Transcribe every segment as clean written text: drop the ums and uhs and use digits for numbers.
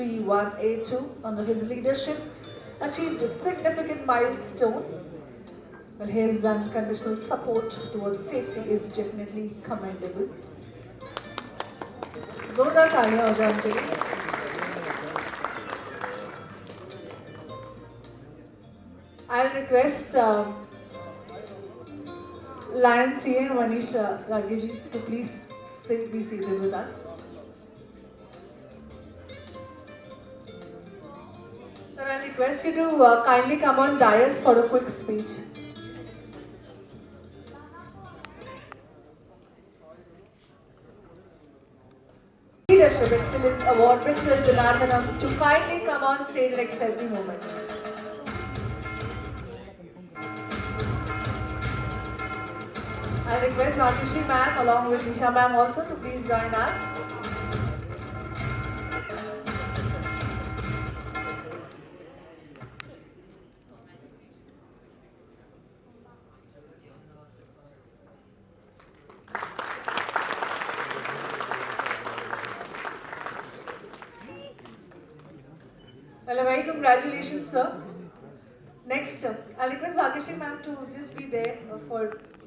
1A2 under his leadership achieved a significant milestone. Well, his unconditional support towards safety is definitely commendable. जोरदार तालियां हो जाए उनके लिए. I'll request Lion CA Manish Rageji to please be seated with us. Sir, I request you to kindly come on dais for a quick speech. Leadership Excellence Award, Mr. Janardhanam, to kindly come on stage and accept the moment. I request Bhagyashree ma'am along with Nisha ma'am also to please join us. Well, a very congratulations, sir. Next, I'll request Bhagyashree ma'am to just be there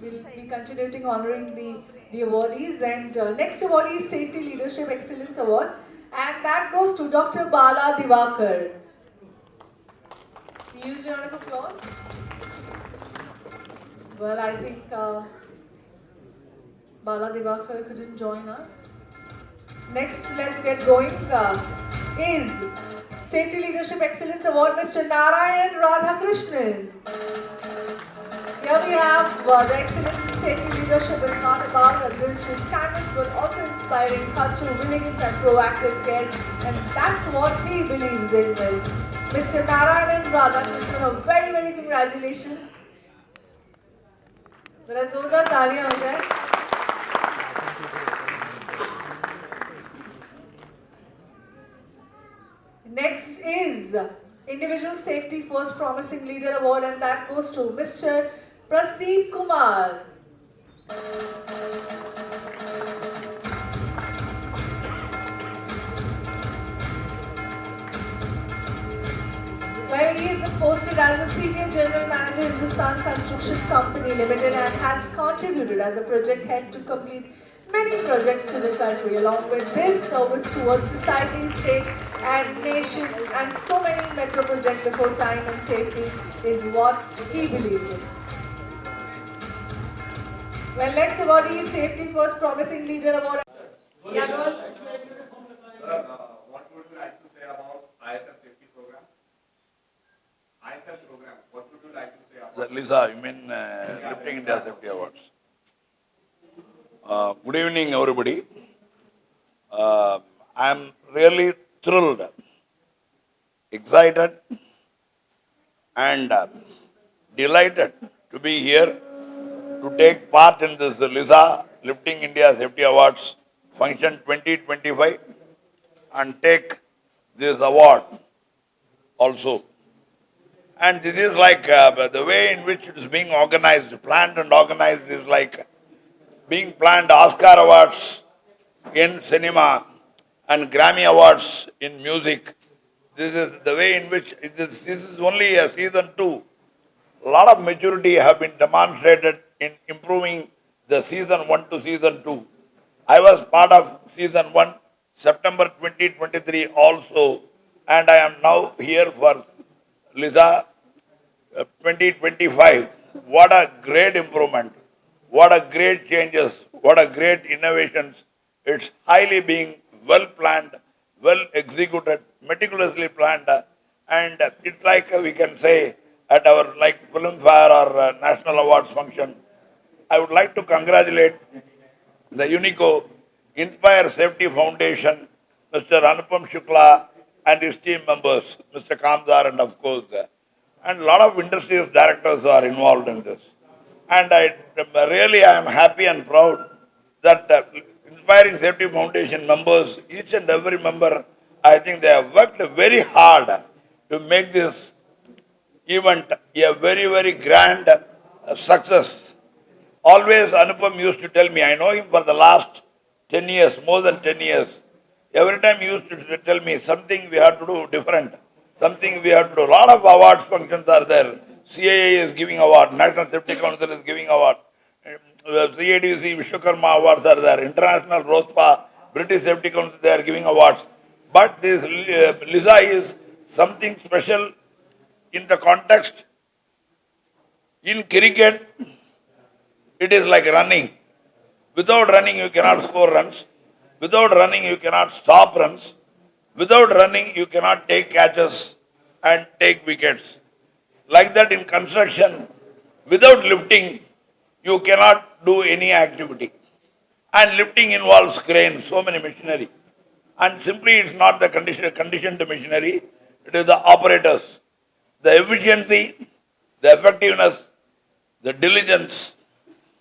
we'll be contributing honoring the awardees. And next awardee is Safety Leadership Excellence Award. And that goes to Dr. Bala Divakar. Huge round of applause. Well, I think Bala Divakar couldn't join us. Next, let's get going, is Safety Leadership Excellence Award, Mr. Narayan Radhakrishnan. Here we have the excellence in safety leadership is not about administrative standards but also inspiring culture, willingness and proactive care, and that's what he believes in. Mr. Narayan Radhakrishnan, a very, very congratulations. जरा जोरदार तालियां हो जाए. Next is Individual Safety First Promising Leader Award, and that goes to Mr. Prasdeep Kumar. Well, he is posted as a Senior General Manager Hindustan Construction Company Limited and has contributed as a project head to complete many projects to the country. Along with this, service towards society, state and nation and so many metro projects before time and safety is what he believed in. Well, next award is Safety First Promising Leader Award. Yeah, sir, what would you like to say about ISL safety program? ISL program, what would you like to say about Lisa, you mean Lifting India Safety Awards. Good evening, everybody. I am really thrilled, excited, and delighted to be here to take part in this Lisa Lifting India Safety Awards function 2025 and take this award also. And this is like the way in which it is being organized, planned and organized is like being planned Oscar Awards in cinema and Grammy Awards in music. This is the way in which this is only a season 2. A lot of maturity have been demonstrated in improving the season 1 to season 2. I was part of season 1, September 2023 also, and I am now here for Lisa 2025. What a great improvement. What a great changes. What a great innovations. It's highly being well planned, well executed, meticulously planned, and it's like we can say at our like Filmfare or National Awards function. I would like to congratulate the UNICO Inspire Safety Foundation, Mr. Anupam Shukla and his team members, Mr. Kamdar and of course, and a lot of industry directors are involved in this. And I am happy and proud that Inspiring Safety Foundation members, each and every member, I think they have worked very hard to make this event a very, very grand success. Always Anupam used to tell me, I know him for the last 10 years, more than 10 years. Every time you used to tell me something we have to do different, something we have to do. A lot of awards functions are there. CAA is giving award, National Safety Council is giving award, CADC Vishwakarma awards are there, International ROSPA, British Safety Council, they are giving awards. But this LISA is something special in the context. In cricket, it is like running. Without running, you cannot score runs. Without running, you cannot stop runs. Without running, you cannot take catches and take wickets. Like that in construction, without lifting, you cannot do any activity. And lifting involves cranes, so many machinery. And simply it's not the conditioned machinery, it is the operators. The efficiency, the effectiveness, the diligence,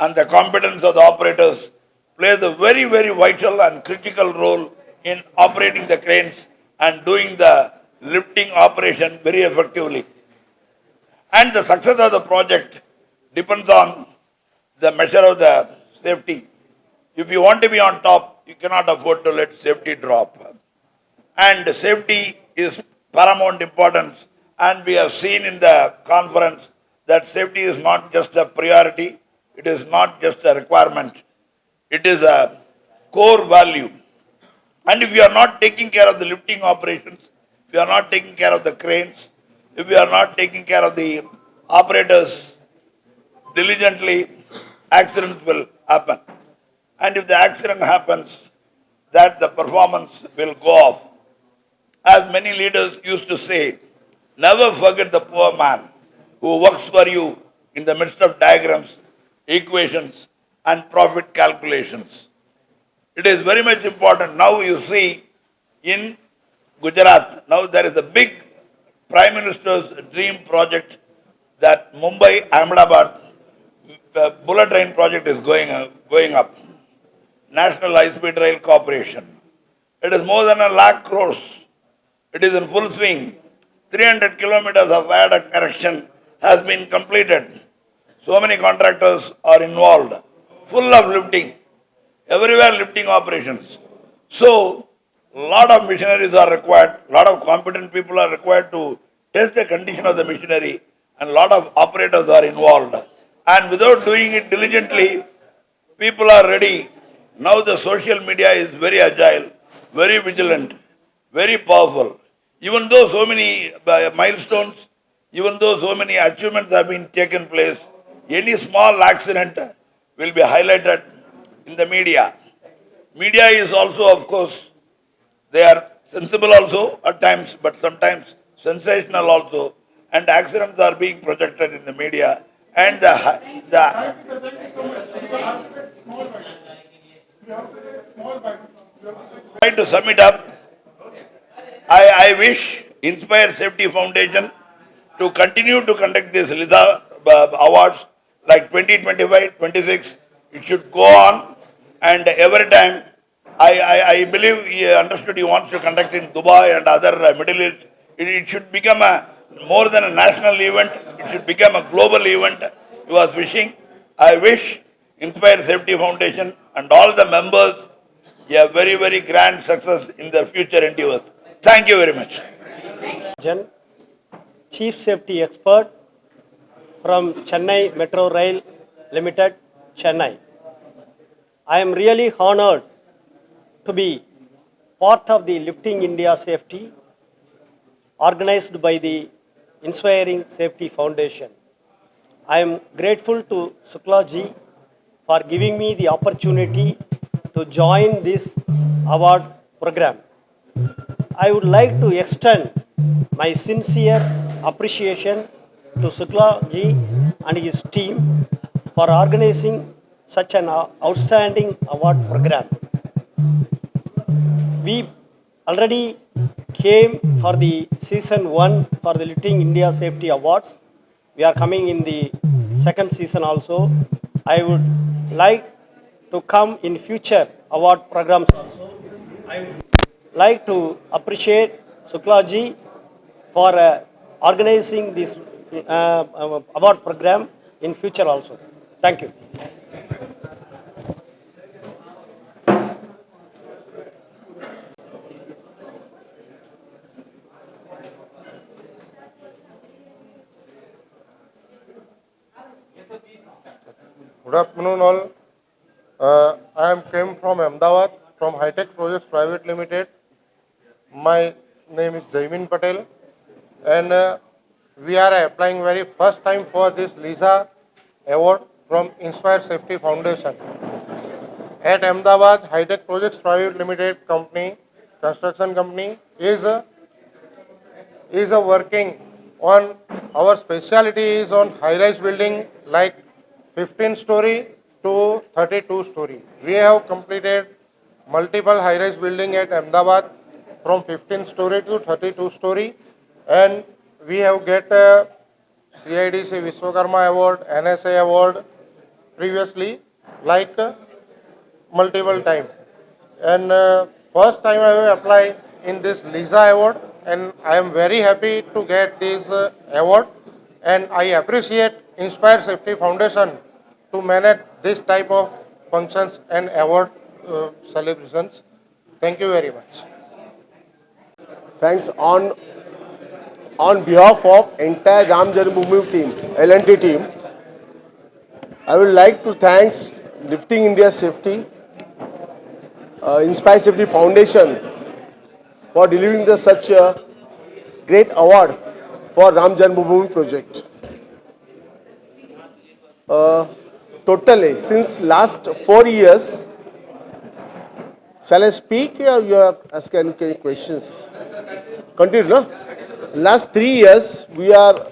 and the competence of the operators plays a very, very vital and critical role in operating the cranes and doing the lifting operation very effectively. And the success of the project depends on the measure of the safety. If you want to be on top, you cannot afford to let safety drop. And safety is paramount importance. And we have seen in the conference that safety is not just a priority, it is not just a requirement, it is a core value. And if you are not taking care of the lifting operations, if you are not taking care of the cranes, if you are not taking care of the operators diligently, accidents will happen. And if the accident happens, that the performance will go off. As many leaders used to say, never forget the poor man who works for you in the midst of diagrams, equations, and profit calculations. It is very much important. Now you see in Gujarat, now there is a big Prime Minister's dream project that Mumbai Ahmedabad bullet train project is going up. National High Speed Rail Corporation. It is more than 1 lakh crores. It is in full swing. 300 kilometers of viaduct erection has been completed. So many contractors are involved. Full of lifting. Everywhere lifting operations. So, a lot of machineries are required. A lot of competent people are required to test the condition of the machinery. And a lot of operators are involved. And without doing it diligently, people are ready. Now the social media is very agile, very vigilant, very powerful. Even though so many milestones, even though so many achievements have been taken place, any small accident will be highlighted in the media. Media is also, of course, they are sensible also at times, but sometimes sensational also. And accidents are being projected in the media. And try to sum it up, I wish Inspire Safety Foundation to continue to conduct this LISA awards like 2025, 26. It should go on, and every time I believe he understood he wants to conduct in Dubai and other Middle East. It should become more than a national event. It should become a global event. He was wishing. I wish Inspire Safety Foundation and all the members a very, very grand success in their future endeavors. Thank you very much. Jan, Chief Safety Expert from Chennai Metro Rail Limited, Chennai. I am really honored to be part of the Lifting India Safety organized by the Inspiring Safety Foundation. I am grateful to Shukla ji for giving me the opportunity to join this award program. I would like to extend my sincere appreciation to Shukla ji and his team for organizing such an outstanding award program. We already came for the season 1 for the Lifting India Safety Awards. We are coming in the second season also. I would like to come in future award programs also. I would like to appreciate Shukla ji for organizing this award program in future also. Thank you. Good afternoon, all. I am came from Ahmedabad, from High-Tech Projects Private Limited. My name is Jaimin Patel, and we are applying very first time for this LISA award from Inspire Safety Foundation. At Ahmedabad, High-Tech Projects Private Limited company, construction company, is working on, our specialty is on high-rise building like 15-story to 32-story. We have completed multiple high-rise building at Ahmedabad from 15-story to 32-story, and we have get CIDC Vishwakarma Award, NSA Award previously, like multiple time. And first time I have applied in this LISA award, and I am very happy to get this award, and I appreciate Inspire Safety Foundation to manage this type of functions and award celebrations. Thank you very much. Thanks on behalf of entire Ram Janmabhoomi team, L&T team. I would like to thank Lifting India Safety, Inspire Safety Foundation for delivering such a great award for Ram Janmabhoomi project. Totally, since last 4 years, shall I speak or you are asking any questions? Continue, no? Last 3 years, we are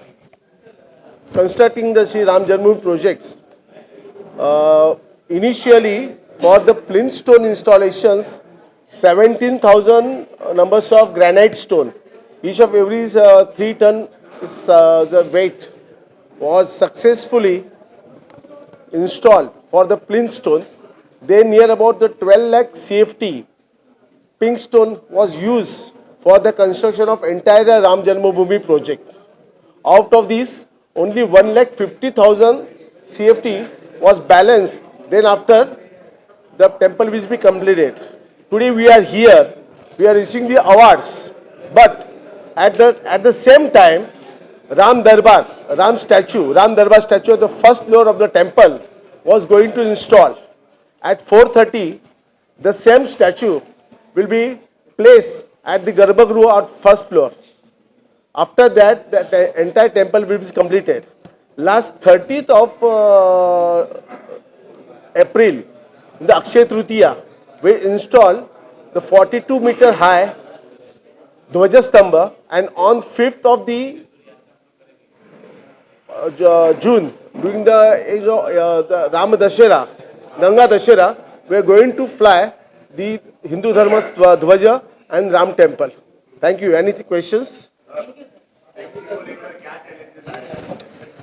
constructing the Sri Ram Janmabhoomi projects. Initially, for the plinth stone installations, 17,000 numbers of granite stone. Each of every 3 ton the weight was successfully installed for the plinth stone. Then near about the 12 lakh CFT pink stone was used for the construction of entire Ram Janmabhoomi project. Out of these, only 1,50,000 CFT was balanced. Then after the temple will be completed. Today we are here, we are receiving the awards. But at the same time, Ram Darbar statue at the first floor of the temple was going to install. At 4:30, the same statue will be placed at the Garbhagriha at first floor. After that, the entire temple will be completed. Last 30th of April, in the Akshay Tritiya, we installed the 42-meter high Dhwaja Stambha, and on 5th of the June, during the age of the Ram Dashera, Ganga Dashera, we are going to fly the Hindu Dharma Dhwaja and Ram Temple. Thank you. Any questions?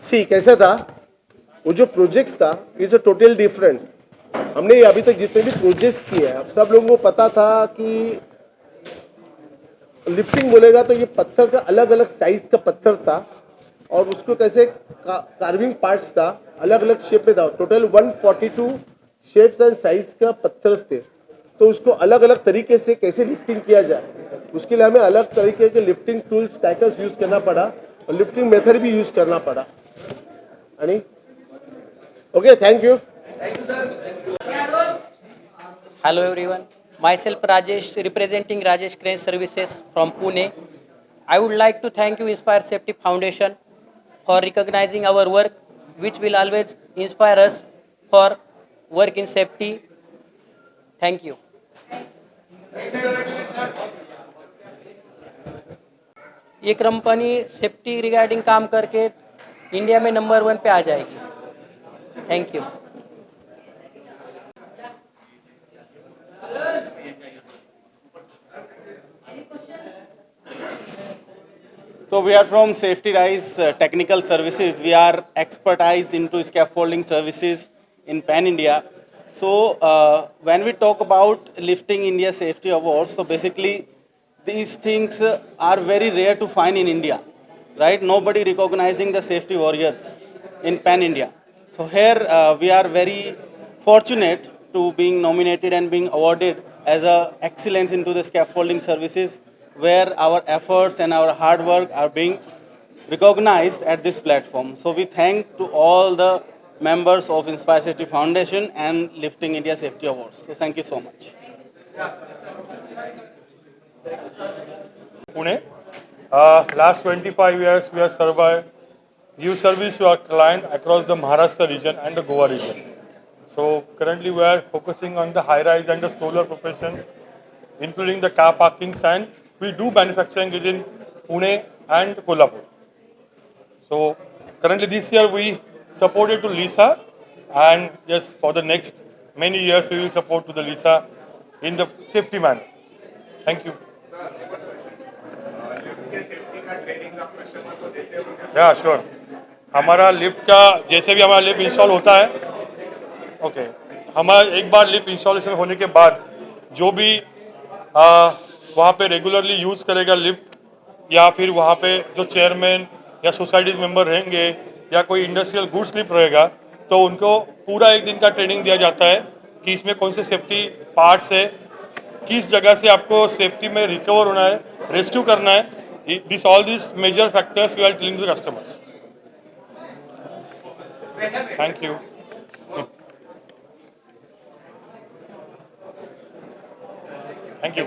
See, कैसा था वो जो projects था is a total different. हमने अभी तक जितने भी प्रोजेक्ट्स किए हैं, अब सब लोगों को पता था कि लिफ्टिंग बोलेगा तो ये पत्थर का अलग अलग साइज का पत्थर था और उसको कैसे कार्विंग पार्ट्स था, अलग अलग शेप में था. टोटल 142 शेप्स एंड साइज का पत्थर थे. तो उसको अलग अलग तरीके से कैसे लिफ्टिंग किया जाए, उसके लिए हमें अलग तरीके के लिफ्टिंग टूल्स स्टैकर्स यूज करना पड़ा और लिफ्टिंग मेथड भी यूज करना पड़ा. Okay, thank you. Hello everyone, myself Rajesh, representing Rajesh Crane Services from Pune. I would like to thank you Inspire Safety Foundation for recognizing our work, which will always inspire us for work in safety. Thank you. ये company safety regarding काम करके India में number 1 पे आ जाएगी. Thank you. So we are from Safety Rise Technical Services. We are expertise into scaffolding services in Pan India. So when we talk about Lifting India Safety Awards, so basically these things are very rare to find in India, right? Nobody recognizing the safety warriors in Pan India. So here we are very fortunate to being nominated and being awarded as a excellence into the scaffolding services, where our efforts and our hard work are being recognized at this platform. So we thank to all the members of Inspire Safety Foundation and Lifting India Safety Awards. So thank you so much. Pune. Last 25 years, we have give service to our client across the Maharashtra region and the Goa region. So currently, we are focusing on the high-rise and the solar profession, including the car parkings, and we do manufacturing in Pune and Kolhapur. So currently, this year we supported to Lisa, and yes, for the next many years, we will support to the Lisa in the safety manner. Thank you. Lift के safety का training आप customer को देते हो क्या? या sure हमारा lift का जैसे भी हमारा लिफ्ट इंस्टॉल होता है ओके हमारा एक बार लिफ्ट इंस्टॉलेशन होने के बाद जो भी वहाँ पे रेगुलरली यूज़ करेगा लिफ्ट या फिर वहाँ पे जो चेयरमैन या सोसाइटीज मेंबर रहेंगे या कोई इंडस्ट्रियल गुड्स लिफ्ट रहेगा तो उनको पूरा एक दिन का ट्रेनिंग दिया जाता है कि इसमें कौन से सेफ्टी पार्ट्स है किस जगह से आपको सेफ्टी में रिकवर होना है रेस्क्यू करना है this all this major factors we are telling to customers thank you thank you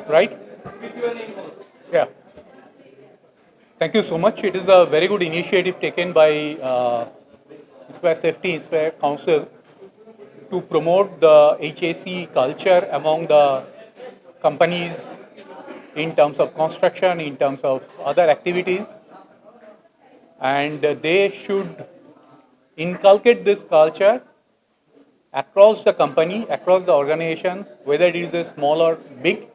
Right? Yeah. Thank you so much. It is a very good initiative taken by Inspire Safety, Inspire Council to promote the HAC culture among the companies in terms of construction, in terms of other activities. And they should inculcate this culture across the company, across the organizations, whether it is a small or big,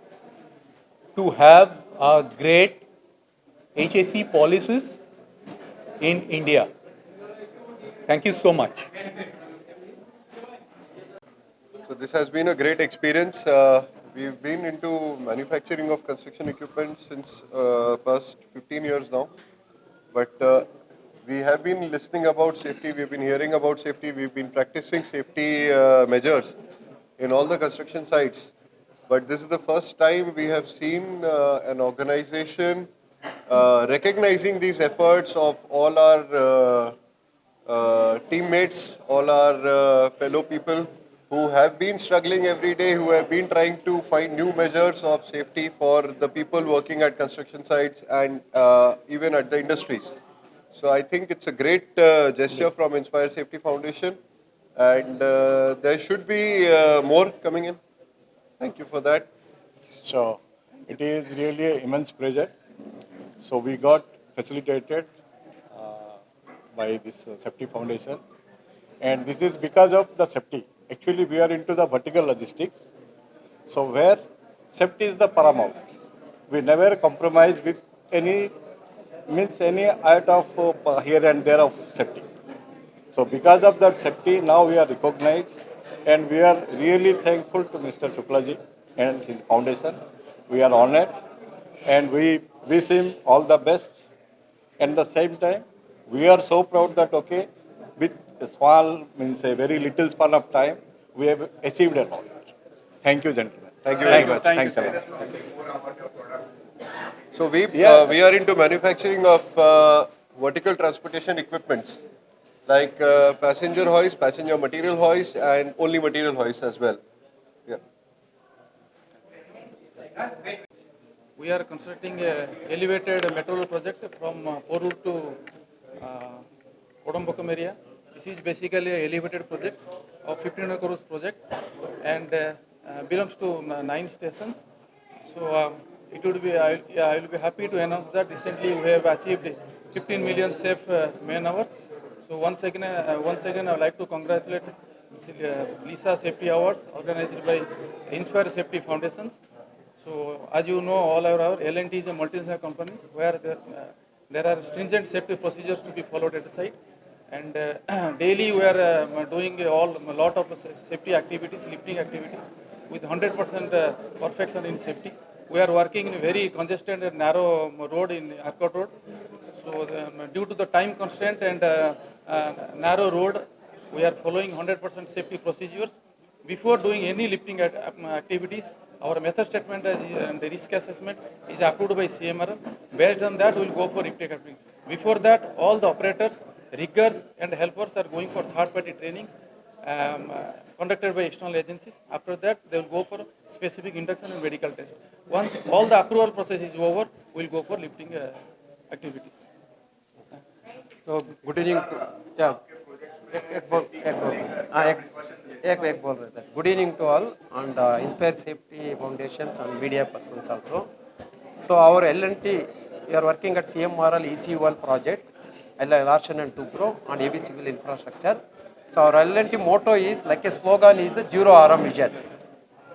to have a great HAC policies in India. Thank you so much. So this has been a great experience. We've been into manufacturing of construction equipment since past 15 years now. But we have been listening about safety, we've been hearing about safety, we've been practicing safety measures in all the construction sites. But this is the first time we have seen an organization recognizing these efforts of all our teammates, all our fellow people who have been struggling every day, who have been trying to find new measures of safety for the people working at construction sites and even at the industries. So I think it's a great gesture from Inspire Safety Foundation, and there should be more coming in. Thank you for that. So it is really an immense pleasure. So we got facilitated by this safety foundation, and this is because of the safety. Actually, we are into the vertical logistics, so where safety is the paramount. We never compromise with any out of here and there of safety. So because of that safety, now we are recognized, and we are really thankful to Mr. Suklaji and his foundation. We are honored, and we wish him all the best. And at the same time, we are so proud that, okay, with a small, means a very little span of time, we have achieved a lot. Thank you, gentlemen. Thank you very much. Thanks a lot. So we are into manufacturing of vertical transportation equipments like passenger hoist, passenger material hoist, and only material hoist as well. Yeah. We are constructing a elevated metro rail project from Porur to Kodambakam area. This is basically a elevated project of 1500 crores project, and belongs to 9 stations. So it would be I will be happy to announce that recently we have achieved 15 million safe man hours. So once again I would like to congratulate Lisa Safety Awards organized by Inspire Safety Foundations. So as you know, all our L&T is a multinational company where there are stringent safety procedures to be followed at the site, and daily we are doing a lot of safety activities, lifting activities with 100% perfection in safety. We are working in a very congested and narrow road in Arcot Road. So due to the time constraint and narrow road, we are following 100% safety procedures. Before doing any lifting activities, our method statement and the risk assessment is approved by CMR. Based on that, we will go for lifting activity. Before that, all the operators, riggers and helpers are going for third-party trainings conducted by external agencies. After that, they will go for specific induction and medical test. Once all the approval process is over, we will go for lifting activities. So good evening to yeah. एक बोल रहे थे. Good evening to all and Inspire Safety Foundations and media persons also. So our L&T, we are working at CMRL EC1 project, Larsen and Tubro on heavy civil infrastructure. So our L&T motto is, like a slogan is zero harm vision.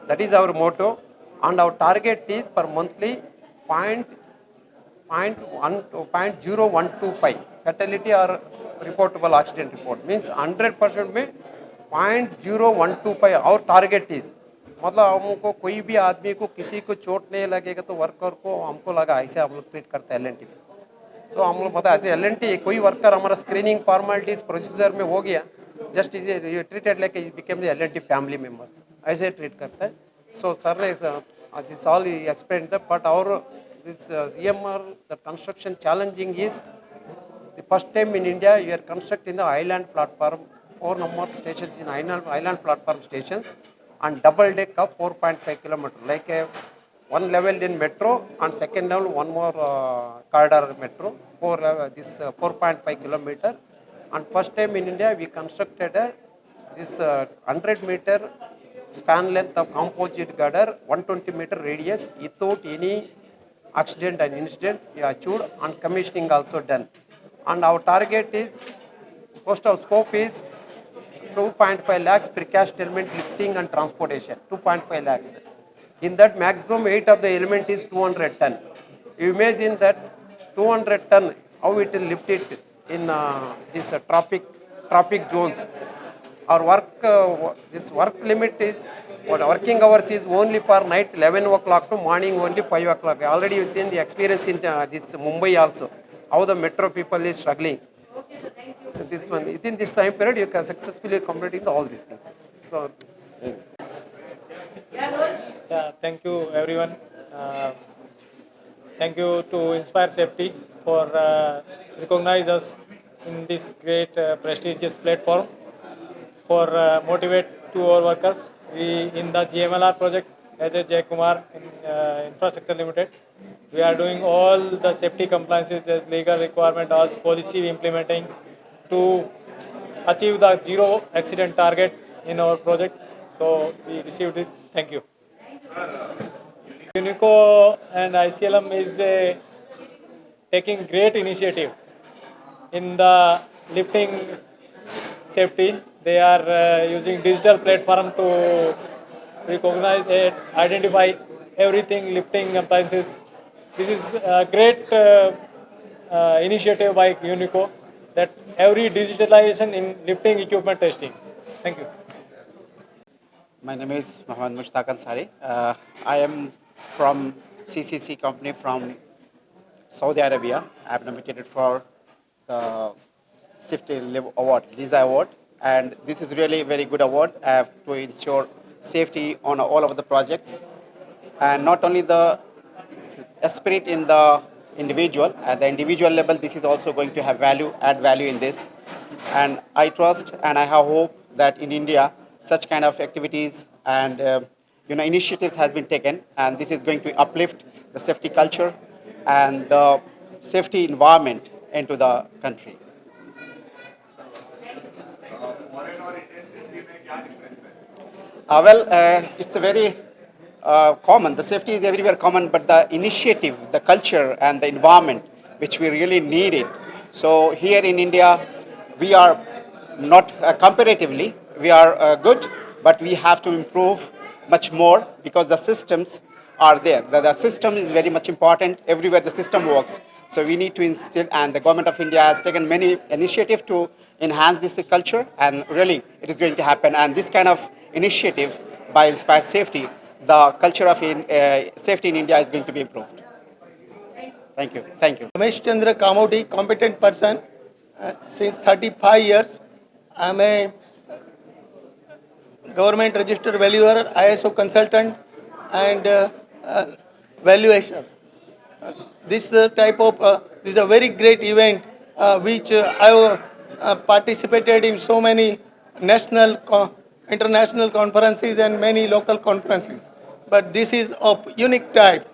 That is our motto, and our target is per monthly 0.0125 fatality or reportable accident report. Means 100% में 0.0125 our target is. मतलब हमको कोई भी आदमी को किसी को चोट नहीं लगेगा तो वर्कर को हमको लगा ऐसे हम लोग ट्रीट करते हैं L&T में. सो हम लोग पता है ऐसे L&T कोई वर्कर हमारा स्क्रीनिंग फॉर्मेलिटीज प्रोसीजर में हो गया, just is treated like became the L&T family members, ऐसे ट्रीट करता है. सो सर ने this all explain the but our this CMR the construction challenging is the first time in India you are constructing the island platform 4 number stations in island platform stations and double deck of 4.5 kilometer, like a one level in metro and second level one more corridor metro for this 4.5 kilometer. And first time in India we constructed this 100 meter span length of composite girder, 120 meter radius without any accident and incident we achieved, and commissioning also done. And our target is, cost of scope is 2.5 lakhs precast element lifting and transportation, 2.5 lakhs. In that maximum weight of the element is 200 ton. You imagine that 200 ton, how it will lift it in this tropic zones. Our work, this work limit is, what working hours is only for night 11 o'clock to morning only 5 o'clock. Already you seen the experience in this Mumbai also, how the metro people is struggling. So, this one, within this time period, you can successfully completing all these things. So, yeah, thank you everyone. Thank you to Inspire Safety for recognize us in this great prestigious platform for motivate to our workers. We in the GMLR project as a Jay Kumar in Infrastructure Limited, we are doing all the safety compliances as legal requirement as policy implementing to achieve the zero accident target in our project. So we received this. Thank you. Unico and ICLM is taking great initiative in the lifting safety. They are using digital platform to recognize and identify everything lifting appliances. This is a great initiative by Unico, that every digitalization in lifting equipment testing. Thank you. My name is Mohammad Mushtaq Ansari. I am from CCC company from Saudi Arabia. I have nominated for the Safety Award, Visa Award, and this is really a very good award to ensure safety on all of the projects, and not only the spirit in the individual, at the individual level, this is also going to have add value in this. And I trust and I have hope that in India, such kind of activities and initiatives has been taken, and this is going to uplift the safety culture and the safety environment into the country. It's a very common. The safety is everywhere common, but the initiative, the culture and the environment, which we really need it. So here in India, we are not comparatively, we are good, but we have to improve much more because the systems are there. The system is very much important. Everywhere the system works. So we need to instill, and the government of India has taken many initiatives to enhance this culture, and really it is going to happen. And this kind of initiative by Inspire Safety, the culture of safety in India is going to be improved. Thank you. Thank you. Ramesh Chandra Kamoti, competent person. Since 35 years, I am a government registered valuer, ISO consultant, and valuation. This this is a very great event which I have participated in so many national, international conferences and many local conferences. But this is of unique type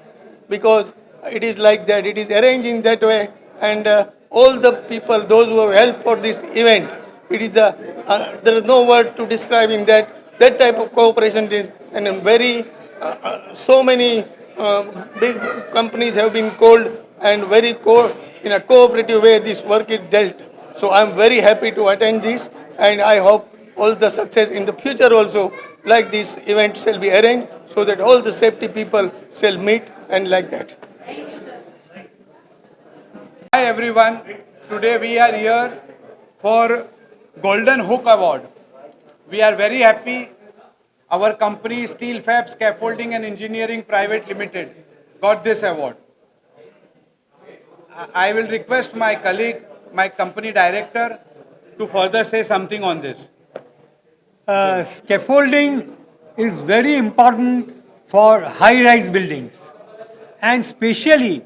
because it is like that. It is arranged in that way, and all the people, those who have helped for this event, it is there is no word to describe in that. That type of cooperation is, and very so many big companies have been called, and in a cooperative way this work is dealt. So I am very happy to attend this, and I hope all the success in the future also, like this event shall be arranged so that all the safety people shall meet and like that. Hi everyone, today we are here for Golden Hook Award. We are very happy our company Steel Fab Scaffolding and Engineering Private Limited got this award. I will request my colleague, my company director, to further say something on this. Scaffolding is very important for high-rise buildings, and especially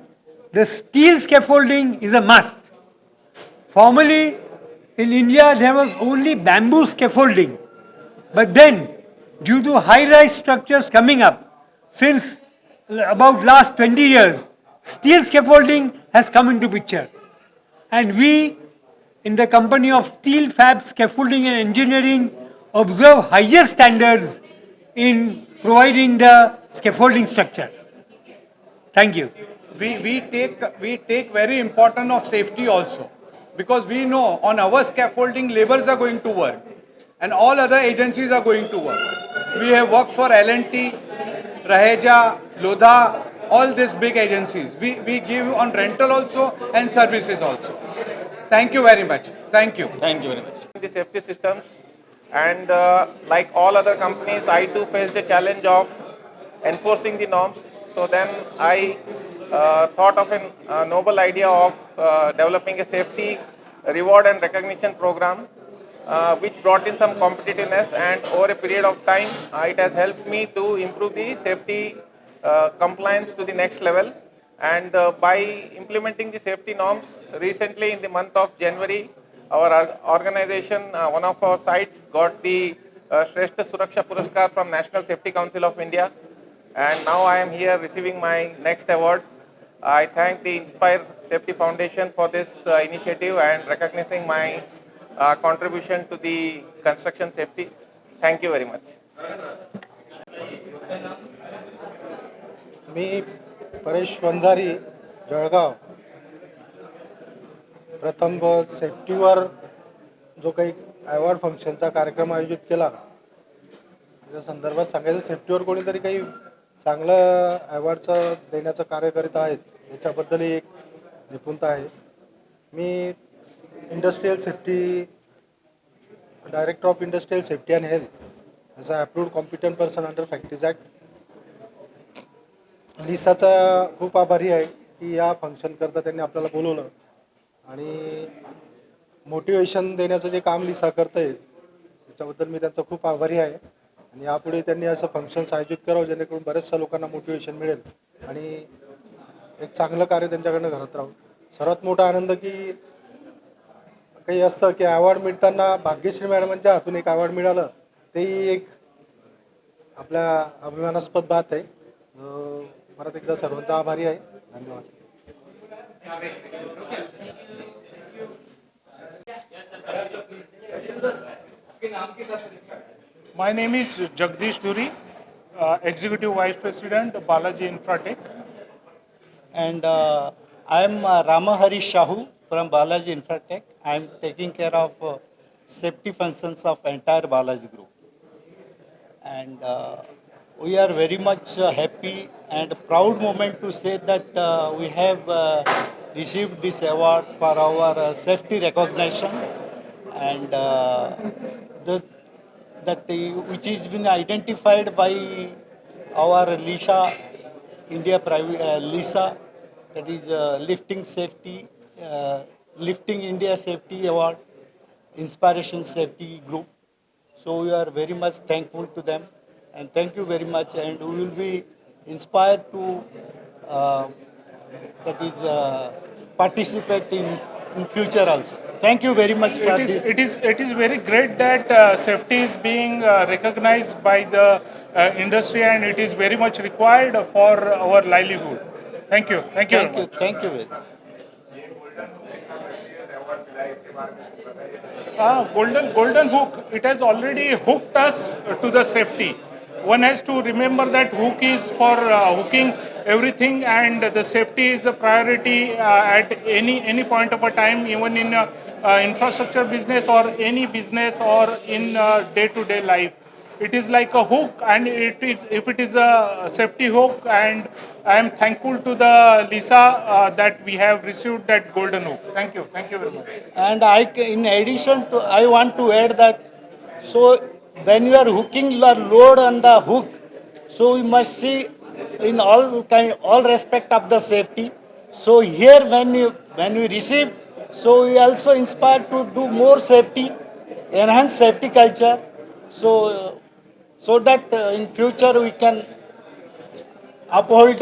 the steel scaffolding is a must. Formerly in India there was only bamboo scaffolding, but then due to high-rise structures coming up since about last 20 years, steel scaffolding has come into picture, and we in the company of Steel Fab Scaffolding and Engineering observe higher standards in providing the scaffolding structure. Thank you. We take very important of safety also, because we know on our scaffolding laborers are going to work and all other agencies are going to work. We have worked for L&T, Raheja, Lodha, all these big agencies. We give on rental also and services also. Thank you very much. Thank you. Thank you very much. The safety systems, and like all other companies, I too faced the challenge of enforcing the norms. So then I thought of a noble idea of developing a safety reward and recognition program, which brought in some competitiveness, and over a period of time it has helped me to improve the safety compliance to the next level. And by implementing the safety norms, recently in the month of January, our organization, one of our sites, got the Shrestha Suraksha Puraskar from National Safety Council of India, and now I am here receiving my next award. I thank the Inspire Safety Foundation for this initiative and recognizing my contribution to the construction safety. Thank you very much. मी परेश वंजारी जळगाव प्रथम सेफ्टीवर जो काही award फंक्शनचा कार्यक्रम आयोजित केला त्या संदर्भात सांगायचं सेफ्टीवर कोणीतरी काही चांगलं अवॉर्डचं देण्याचं कार्य करीत आहेत याच्याबद्दलही एक निपुणता आहे. मी industrial safety director of industrial safety and health as a approved competent person under factories act. लिसाचा खूप आभारी आहे की या फंक्शन करता त्यांनी आपल्याला बोलवलं आणि मोटिवेशन देण्याचं जे काम लिसा करते त्याच्याबद्दल मी त्यांचा खूप आभारी आहे. आणि यापुढे त्यांनी असं फंक्शन्स आयोजित करावं जेणेकरून बऱ्याचशा लोकांना मोटिवेशन मिळेल आणि एक चांगलं कार्य त्यांच्याकडनं घरात राहून. सर्वात मोठा आनंद की काही असतं की अवॉर्ड मिळताना भाग्यश्री मॅडमांच्या हातून एक अवॉर्ड मिळालं तेही एक आपल्या अभिमानास्पद बात आहे. परत एकदा सर्वांचा आभारी आहे. धन्यवाद. My name is Jagdish Duri, Executive Vice President, Balaji Infratech. And I am Ramahari Shahu from Balaji Infratech. I am taking care of safety functions of entire Balaji Group. And we are very much happy and proud moment to say that we have received this award for our safety recognition, and which is been identified by our LISA, India Private LISA, that is Lifting India Safety Award, Inspiration Safety Group. So we are very much thankful to them, and thank you very much. And we will be inspired to participate in future also. Thank you very much for this. It is very great that safety is being recognized by the industry, and it is very much required for our livelihood. Thank you. Thank you. Thank you very much. Golden hook, it has already hooked us to the safety. One has to remember that hook is for hooking everything, and the safety is the priority at any point of a time, even in infrastructure business or any business or in day-to-day life. It is like a hook, and if it is a safety hook, and I am thankful to the Lisa that we have received that golden hook. Thank you very much. And in addition to, I want to add that, so when you are hooking your load on the hook, so we must see in all respect of the safety. So here when we receive, so we also inspire to do more safety, enhance safety culture, so that in future we can uphold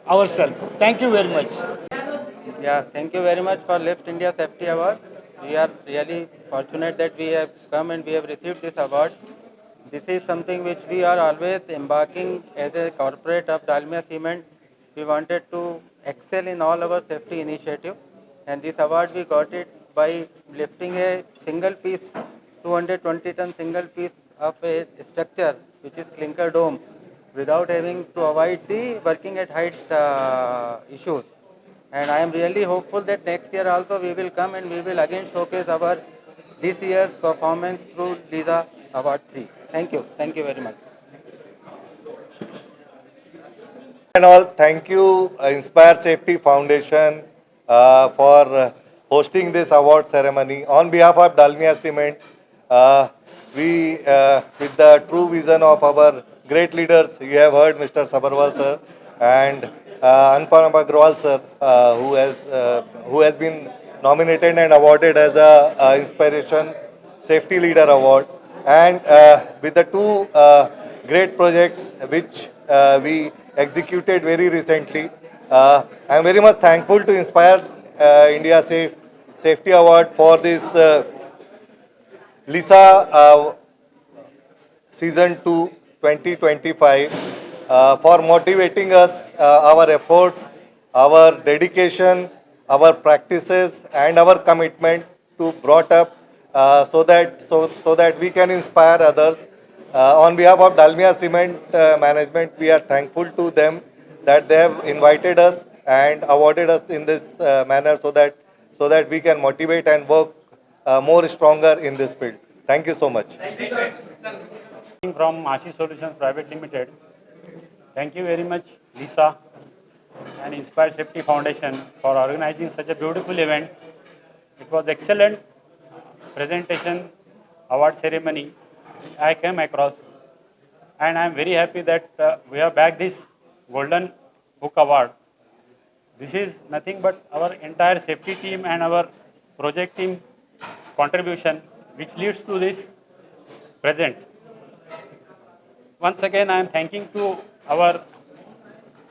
ourselves. Thank you very much. Yeah, thank you very much for Lift India Safety Award. We are really fortunate that we have come and we have received this award. This is something which we are always embarking as a corporate of Dalmia Cement. We wanted to excel in all our safety initiative, and this award we got it by lifting a single piece, 220-ton single piece of a structure which is clinker dome, without having to avoid the working at height issues. And I am really hopeful that next year also we will come and we will again showcase our this year's performance through Lisa Award 3. Thank you very much. And all, thank you Inspire Safety Foundation for hosting this award ceremony. On behalf of Dalmia Cement, we with the true vision of our great leaders, you have heard Mr. Sabharwal sir and Anupam Agrawal sir, who has been nominated and awarded as a Inspiration Safety Leader Award, and with the two great projects which we executed very recently. I am very much thankful to Inspire India Safety Award for this Lisa Season 2 2025 for motivating us, our efforts, our dedication, our practices and our commitment to brought up so that we can inspire others. On behalf of Dalmia Cement management, we are thankful to them that they have invited us and awarded us in this manner so that we can motivate and work more stronger in this field. Thank you so much. From Ashi Solutions Private Limited. Thank you very much, Lisa and Inspire Safety Foundation for organizing such a beautiful event. It was excellent presentation, award ceremony I came across, and I am very happy that we have bagged this Golden Hook Award. This is nothing but our entire safety team and our project team contribution which leads to this present. Once again, I am thanking to our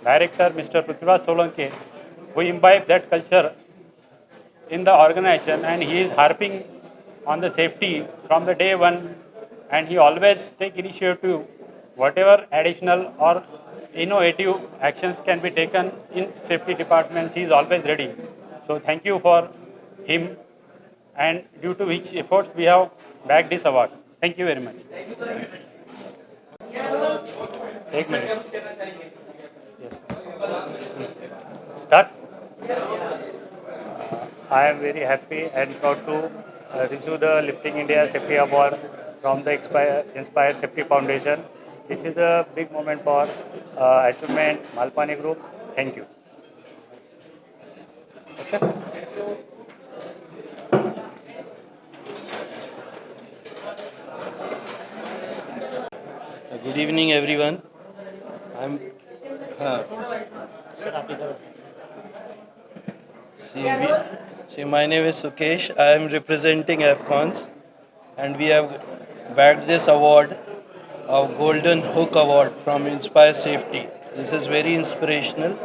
director, Mr. Prithviraj Solanki, who imbibed that culture in the organization, and he is harping on the safety from the day one, and he always take initiative, whatever additional or innovative actions can be taken in safety departments, he is always ready. So thank you for him, and due to which efforts we have bagged these awards. Thank you very much. Take minute. Yes. Start. I am very happy and proud to receive the Lifting India Safety Award from the Inspire Safety Foundation. This is a big moment for achievement Malpani Group. Thank you. Okay. Good evening, everyone. I'm My name is Sukesh. I am representing FCONS, and we have bagged this award of Golden Hook Award from Inspire Safety. This is very inspirational,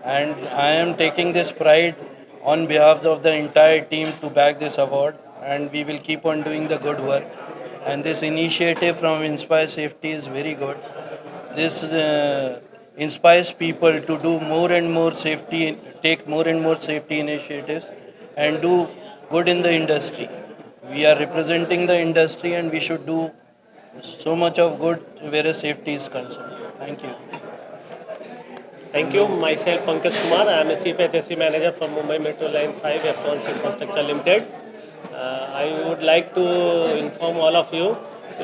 and I am taking this pride on behalf of the entire team to bag this award, and we will keep on doing the good work. And this initiative from Inspire Safety is very good. This inspires people to do more and more safety, take more and more safety initiatives, and do good in the industry. We are representing the industry, and we should do so much of good where safety is concerned. Thank you. Thank you. Myself, Pankaj Kumar. I am a Chief HSC Manager from Mumbai Metro Line 5, FCONS Infrastructure Limited. I would like to inform all of you,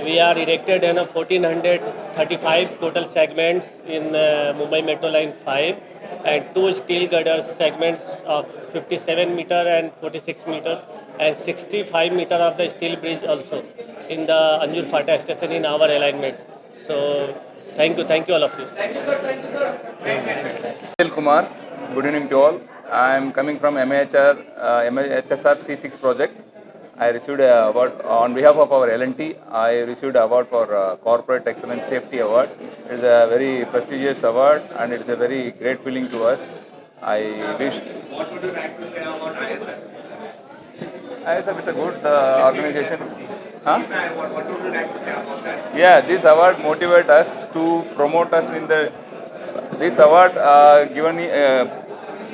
we are erected in a 1435 total segments in Mumbai Metro Line 5 and 2 steel girders segments of 57 meter and 46 meters and 65 meter of the steel bridge also in the Anjur Fata station in our alignments. So thank you all of you. Sunil Kumar, good evening to all. I am coming from MHSR C6 project. I received an award on behalf of our L&T. I received an award for Corporate Excellence Safety Award. It is a very prestigious award and it is a very great feeling to us. I wish. What would you like to say about ISF? ISF is a good organization. What would you like to say about that? Yeah, this award motivates us to promote us in the. This award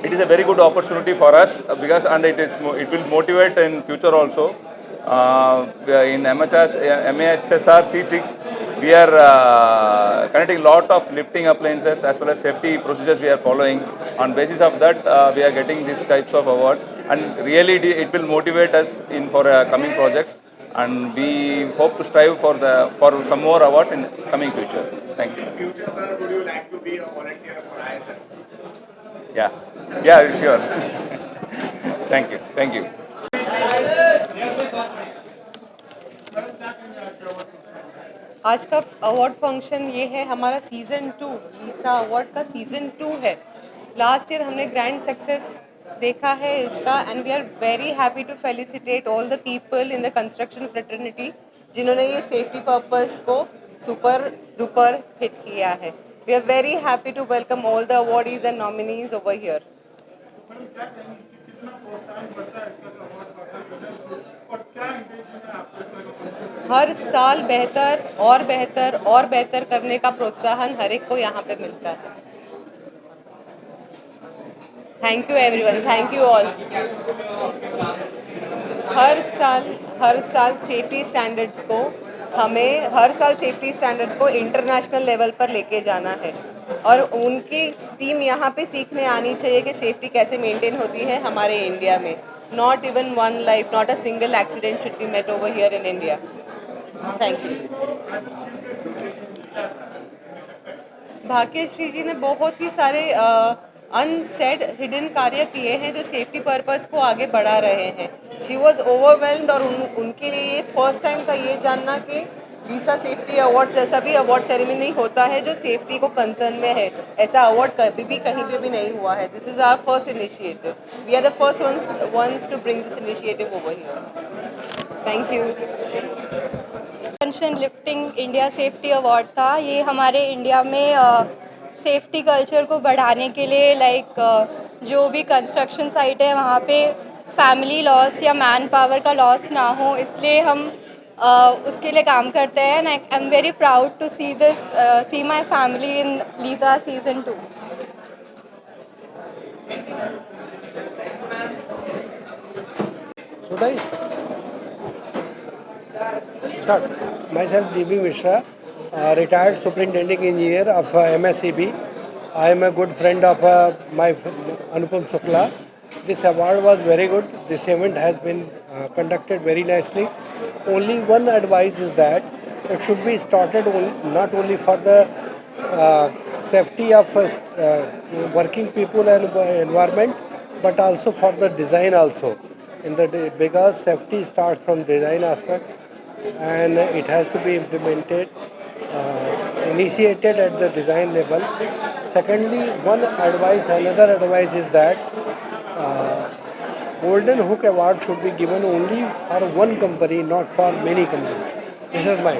it is a very good opportunity for us because it will motivate in future also. In MHSR C6 we are conducting lot of lifting appliances as well as safety procedures we are following. On basis of that we are getting these types of awards and really it will motivate us for coming projects and we hope to strive for some more awards in coming future. Thank you. In future, sir, would you like to be a volunteer for ISF? Yeah, sure. Thank you. आज का award function ये है हमारा season 2 Lisa award का season 2 है. Last year हमने grand success देखा है इसका and we are very happy to felicitate all the people in the construction fraternity जिन्होंने ये सेफ्टी पर्पस को सुपर डुपर हिट किया है. We are very happy to welcome all the awardees and nominees over here. हर साल बेहतर और बेहतर और बेहतर करने का प्रोत्साहन हर एक को यहाँ पे मिलता है. Thank you everyone, thank you all. हर साल सेफ्टी स्टैंडर्ड्स को इंटरनेशनल लेवल पर लेके जाना है और उनकी टीम यहाँ पे सीखने आनी चाहिए कि सेफ्टी कैसे मेंटेन होती है हमारे इंडिया में. Not even one life, not a single accident should be met over here in India. Thank you. Bhagyashree ji ने बहुत ही सारे अनसेड हिडन कार्य किए हैं जो सेफ्टी पर्पस को आगे बढ़ा रहे हैं. शी वॉज ओवरवेल्म्ड और उनके लिए फर्स्ट टाइम था ये जानना कि लीसा सेफ्टी अवार्ड जैसा भी अवार्ड सेरेमनी होता है जो सेफ्टी को कंसर्न में है. ऐसा अवार्ड कभी भी कहीं पे भी नहीं हुआ है. This is our first initiative. We are the first ones to bring this initiative over here. Thank you. Lifting India safety award था. ये हमारे इंडिया में सेफ्टी कल्चर को बढ़ाने के लिए जो भी कंस्ट्रक्शन साइट है वहाँ पे फैमिली लॉस या मैन पावर का लॉस ना हो इसलिए हम उसके लिए काम करते हैं. And I am very proud to see my family in Lisa season 2. Should I start? Myself GB Mishra, retired superintending engineer of MSCB. I am a good friend of my Anupam Shukla. This award was very good. This event has been conducted very nicely. Only one advice is that it should be started not only for the safety of working people and environment, but also for the design also. Because safety starts from design aspects and it has to be implemented, initiated at the design level. Secondly, another advice is that Golden Hook Award should be given only for one company, not for many companies. This is my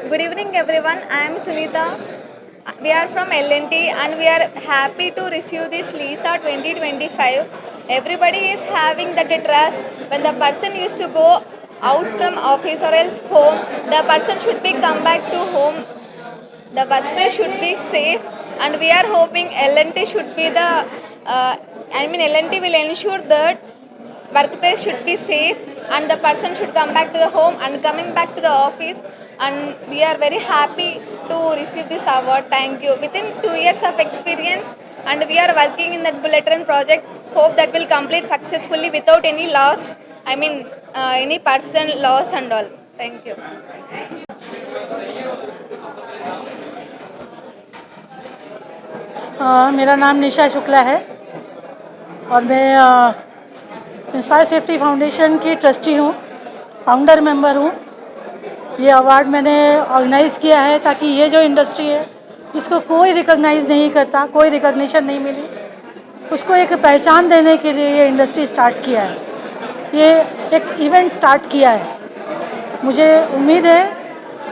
Good evening everyone, I am Sunita. We are from L&T and we are happy to receive this LISA 2025. Everybody is having that trust. When the person used to go out from office or else home, the person should be come back to home. The workplace should be safe, and we are hoping L&T should be the, L&T will ensure that workplace should be safe and the person should come back to the home and coming back to the office, and we are very happy to receive this award. Thank you. Within 2 years of experience and we are working in that bullet train project, hope that will complete successfully without any loss, any person loss and all. Thank you. मेरा नाम निशा शुक्ला है और मैं inspire Safety foundation की trustee हूँ, founder member हूँ। ये award मैंने ऑर्गेनाइज़ किया है ताकि ये जो इंडस्ट्री है जिसको कोई रिकॉग्नाइज़ नहीं करता, कोई रिकॉग्निशन नहीं मिली, उसको एक पहचान देने के लिए ये इंडस्ट्री स्टार्ट किया है, ये एक इवेंट स्टार्ट किया है। मुझे उम्मीद है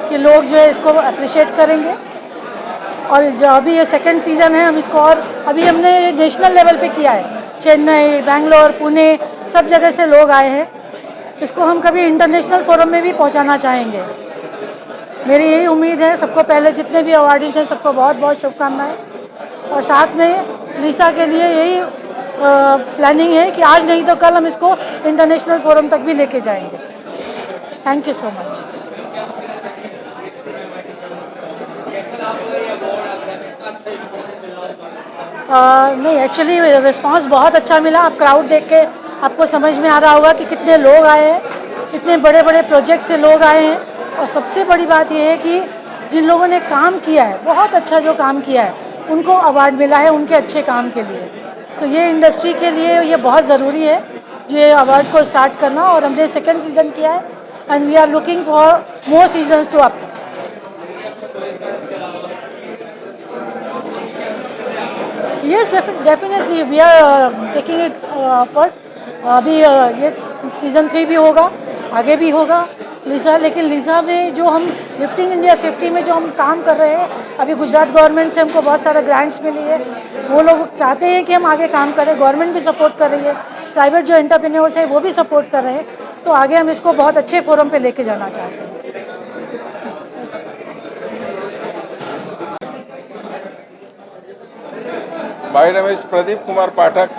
कि लोग जो है इसको अप्रिशिएट करेंगे और जो अभी ये सेकंड सीज़न है हम इसको, और अभी हमने नेशनल लेवल पे किया है, चेन्नई, बेंगलोर, पुणे, सब जगह से लोग आए हैं। इसको हम कभी इंटरनेशनल फोरम में भी पहुंचाना चाहेंगे। मेरी यही उम्मीद है। सबको पहले जितने भी अवार्डीज हैं सबको बहुत बहुत शुभकामनाएं, और साथ में लिसा के लिए यही प्लानिंग है कि आज नहीं तो कल हम इसको इंटरनेशनल फोरम तक भी लेके जाएंगे। Thank you so much. नहीं, एक्चुअली रिस्पांस बहुत अच्छा मिला। आप क्राउड देख के आपको समझ में आ रहा होगा कि कितने लोग आए हैं, इतने बड़े बड़े प्रोजेक्ट से लोग आए हैं, और सबसे बड़ी बात यह है कि जिन लोगों ने काम किया है, बहुत अच्छा जो काम किया है, उनको अवार्ड मिला है उनके अच्छे काम के लिए। तो ये इंडस्ट्री के लिए ये बहुत ज़रूरी है ये अवार्ड को स्टार्ट करना, और हमने सेकेंड सीज़न किया है and we are looking for more seasons to up. Yes, definitely we are taking it forward. अभी ये सीज़न 3 भी होगा, आगे भी होगा लिसा। लेकिन लिसा में जो हम लिफ्टिंग इंडिया सेफ्टी में जो हम काम कर रहे हैं, अभी गुजरात गवर्नमेंट से हमको बहुत सारा ग्रांट्स मिली है। वो लोग चाहते हैं कि हम आगे काम करें, गवर्नमेंट भी सपोर्ट कर रही है, प्राइवेट जो एंटरप्रेन्योर्स हैं वो भी सपोर्ट कर रहे हैं। तो आगे हम इसको बहुत अच्छे फोरम पे लेके जाना चाहते हैं। My name is Pradeep Kumar Pathak.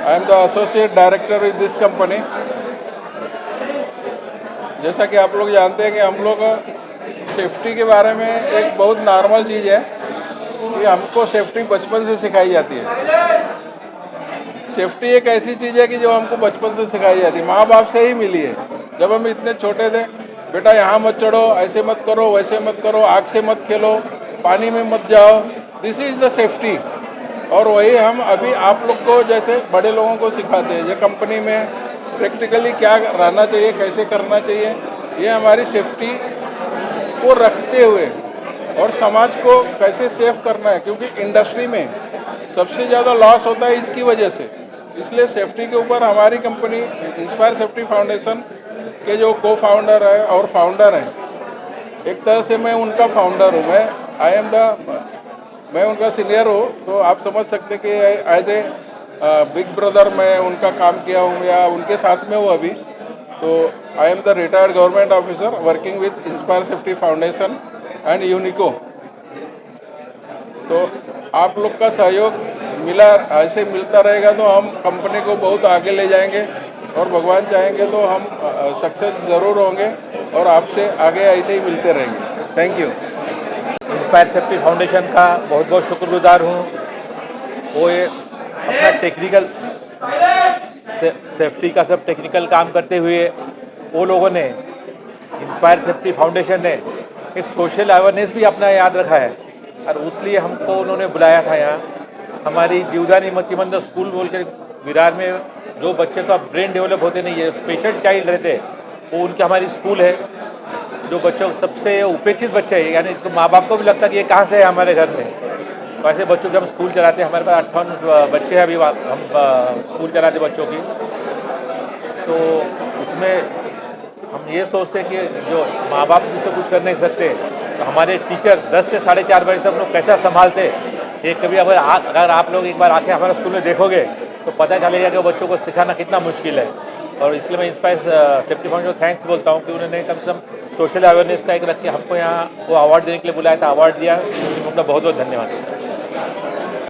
I am the associate director with this company. जैसा कि आप लोग जानते हैं कि हम लोग सेफ्टी के बारे में एक बहुत नॉर्मल चीज़ है कि हमको सेफ्टी बचपन से सिखाई जाती है। सेफ्टी एक ऐसी चीज़ है कि जो हमको बचपन से सिखाई जाती है, माँ बाप से ही मिली है। जब हम इतने छोटे थे, बेटा यहाँ मत चढ़ो, ऐसे मत करो, वैसे मत करो, आग से मत खेलो, पानी में मत जाओ, दिस इज़ द सेफ्टी। और वही हम अभी आप लोग को जैसे बड़े लोगों को सिखाते हैं, ये कंपनी में प्रैक्टिकली क्या रहना चाहिए, कैसे करना चाहिए, ये हमारी सेफ्टी को रखते हुए और समाज को कैसे सेफ करना है, क्योंकि इंडस्ट्री में सबसे ज़्यादा लॉस होता है इसकी वजह से। इसलिए सेफ्टी के ऊपर हमारी कंपनी इंस्पायर सेफ्टी फाउंडेशन के जो को फाउंडर हैं और फाउंडर हैं, एक तरह से मैं उनका फाउंडर हूँ, मैं उनका सीनियर हूँ। तो आप समझ सकते कि एज ए बिग ब्रदर मैं उनका काम किया हूँ या उनके साथ में हूँ अभी। तो I am the retired government officer working with Inspire Safety Foundation and Unico. तो आप लोग का सहयोग ऐसे मिलता रहेगा तो हम कंपनी को बहुत आगे ले जाएंगे, और भगवान चाहेंगे तो हम सक्सेस ज़रूर होंगे और आपसे आगे ऐसे ही मिलते रहेंगे। Thank you. Inspire Safety foundation का बहुत बहुत शुक्रगुजार हूँ। वो ये अपना टेक्निकल सेफ्टी का सब टेक्निकल काम करते हुए वो लोगों ने, इंस्पायर सेफ्टी फाउंडेशन ने एक सोशल अवेयरनेस भी अपना याद रखा है, और उसलिए हमको उन्होंने बुलाया था यहाँ। हमारी जीवदानी मतिमंद स्कूल बोल के विरार में जो बच्चे का ब्रेन डेवलप होते नहीं है, स्पेशल चाइल्ड रहते, वो उनकी हमारी स्कूल है। जो बच्चों सबसे उपेक्षित बच्चे हैं, यानी इसको माँ बाप को भी लगता है कि ये कहाँ से है हमारे घर में, तो ऐसे बच्चों के हम स्कूल चलाते हैं, हमारे पास 58 बच्चे हैं अभी, हम स्कूल चलाते बच्चों की। तो उसमें हम ये सोचते हैं कि जो माँ बाप जिससे कुछ कर नहीं सकते, तो हमारे टीचर 10 से 4:30 बजे तक लोग कैसा संभालते। ये कभी अगर आप लोग एक बार आके हमारे स्कूल में देखोगे तो पता चलेगा कि बच्चों को सिखाना कितना मुश्किल है। और इसलिए मैं इंस्पायर सेफ्टी फाउंडेशन को थैंक्स बोलता हूँ कि उन्होंने कम से कम सोशल अवेयरनेस का एक रख के हमको यहाँ वो अवार्ड देने के लिए बुलाया था, अवार्ड दिया, उनका बहुत बहुत धन्यवाद।